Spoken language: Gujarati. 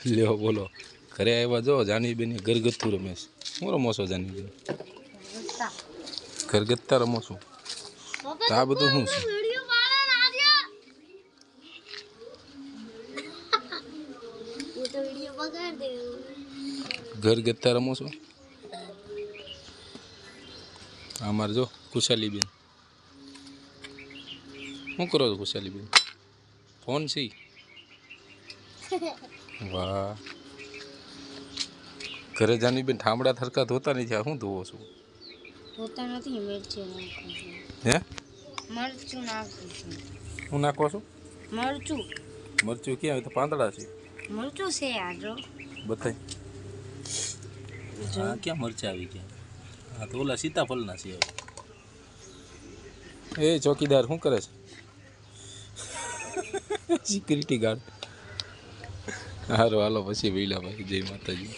લ્યો બોલો ઘરે આવ્યા જો જાનવીબેન ઘરગથ્થું રમેશ હું રમો છો જાનવીબેન ઘરગથ્થા રમો છું તો આ બધું શું છે ઘરગથ્થા રમો છો અમારે જો ખુશાલીબેન શું કરો છો ખુશાલીબેન ફોન છે વાહ ઘરે જાનવીબેન ઠામડા થરકા ધોતા નથી આ શું ધોવો છો ધોતા નથી મરચું નાખું છું હે મરચું નાખું છું શું નાખો છો મરચું મરચું ક્યાં હોય તો પાંદડા છે મરચું છે આજો બતાય હા ક્યાં મરચા આવી ગયા હા તો ઓલા સીતાફળના છે એ ચોકીદાર શું કરે છે સિક્યુરિટી ગાર્ડ હારો હાલો પછી વેલા ભાઈ જય માતાજી